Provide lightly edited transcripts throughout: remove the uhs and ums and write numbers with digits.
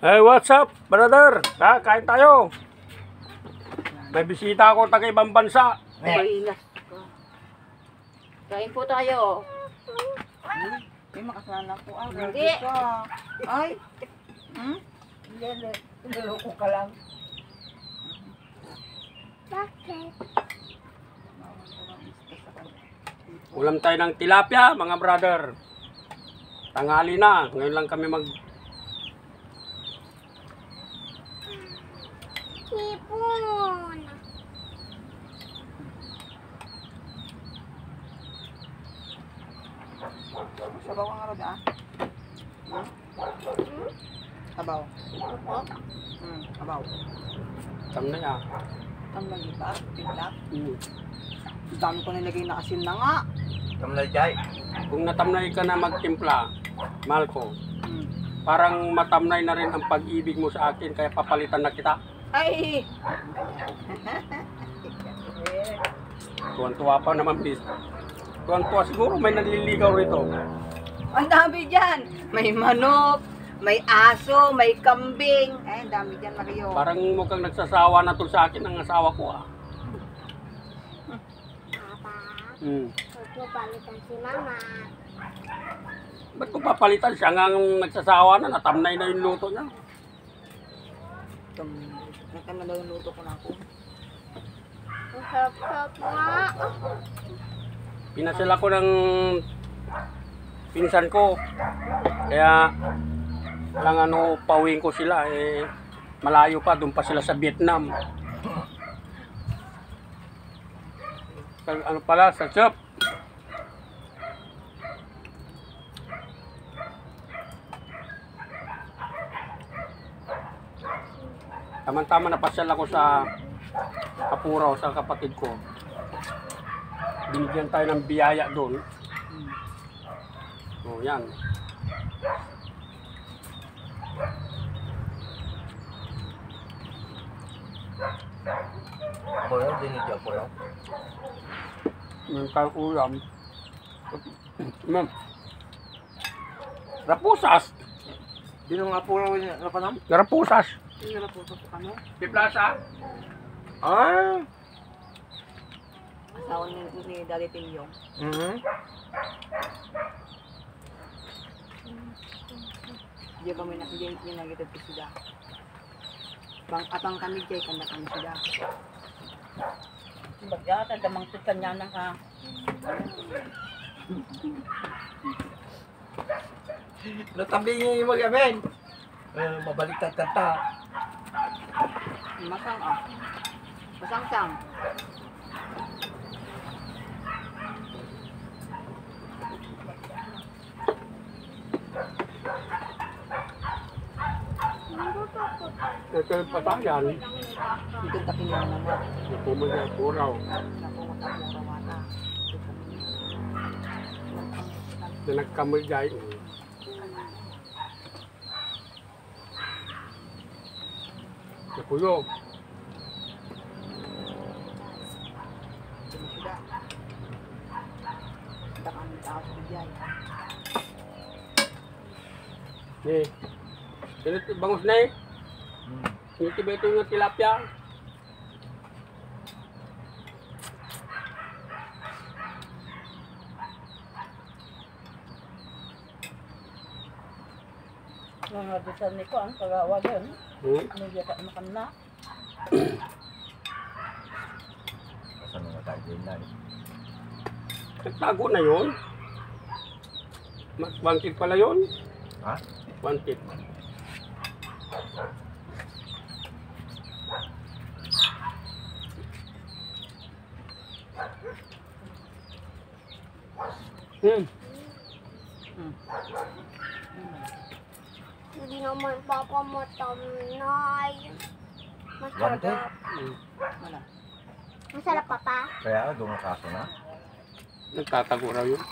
Hey, what's up, brother? Kain tayo. May bisita ako taga ibang bansa. Mainas ka. Kain po tayo. May makasalanan po. Hindi. Ay. Niloko ka lang. Bakit? Ulam tayo ng tilapia, mga brother. Tanghali na. Ngayon lang kami Hipon. Sabaw ang araw da. Sabaw. Opo. Sabaw. Tam na yan. Ang magiba, piglap. Hmm. Dami ko nilagay na asin na nga. Tamlay jay. Kung natamnay ka na magtimpla, mahal ko, parang matamnay na rin ang pag-ibig mo sa akin, kaya papalitan na kita. Ay! Tuwan-tuwa pa naman, please. Tuwan-tuwa siguro, may nanliligaw rito. Ang dami dyan. May manok, may aso, may kambing. Ay, ang dami dyan, Mario. Parang mukhang nagsasawa na to sa akin ang asawa ko, ah. Papa, Hmm. huwag mo palitan si Mama. Ba't ko papalitan siya nga nagsasawa na, natamnay na yung luto niya. Nagkama daw yung luto ko na ako. Ang sarap-sarap nga. Pinasal ako ng pinsan ko. Kaya lang pauwiin ko sila, malayo pa, doon pa sila sa Vietnam. Ano pala, sa shop. Tama-tama napasyal ako sa Apuraw sa kapatid ko. Binigyan tayo ng biyaya doon. Oh, yan. Poyo, dinidya poyo. May tayong ulam. Ma'am. Rapusas. Dino nga po rin napanam? Rapusas. Hindi na po sa ano? Di plaza. Ah! Asawa ni Daddy Tiyong. Hindi kami na hindi nagitid ko sila. Atang kami kay kanda kami sila. Bagata, damang tutan niya na ka. Natabi niya yung magamin. Mabaliktad ka ta. Masang ah. Masang-sang. Ito yung patayan. Dito takin na naman. Napuman niya Apuraw. Napungot ang mura mata. Na nagkamay dahil. Napuyo. Sila. Kita kami taas ko dyan. Eh. Bangus na eh. Hindi ba ito yung tilapia? Mga bisan ni ko ang kagawagan. Medyo ka makan na. Saan nga tayo din na? Nagtago na yun. Mas wanted pala yun. Ha? Wanted. Hindi naman Papa matamnay. Wanted? Masarap. Wala. Masarap, Papa. Kaya doon ang kaso na. Nagtatago raw yun.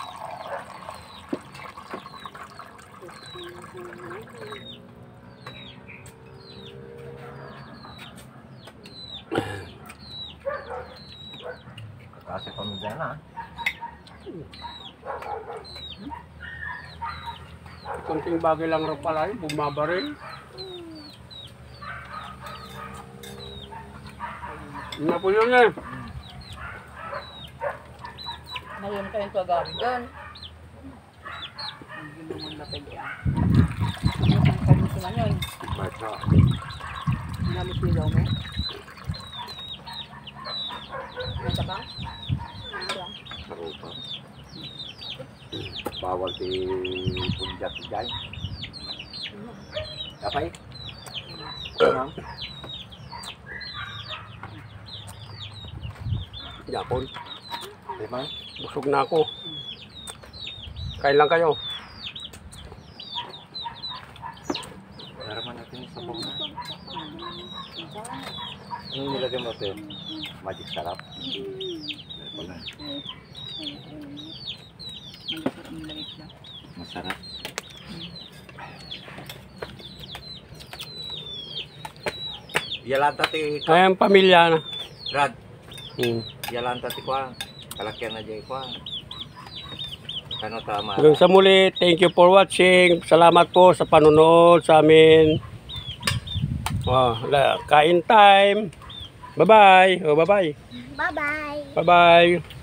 Kasi pamilya na. Kunting bagay lang raw pala yun, bumaba rin. Napoleon eh. Ngayon kayong tagabi dyan. Hindi mo mong lapag yan. Ang kalisiman yun. Bata. Nalit nilaw mo. Ano ka ba? Marupa. Bawal si punjat dyan. Kapay? Ano? Yapon. Lima? Busog na ako. Kain lang kayo. Naraman natin sa bong na. Anong nilagay mo ito? Magic sarap? Wala. Masarap. Yalan tati Ay, ang pamilya na. Brad. Yalan tati ko ang kalakyan na jay ko ang. Kano tama? Hanggang sa muli, thank you for watching. Salamat po sa panonood sa amin. Kain time. Bye-bye. Oh, bye-bye. Bye-bye. Bye-bye.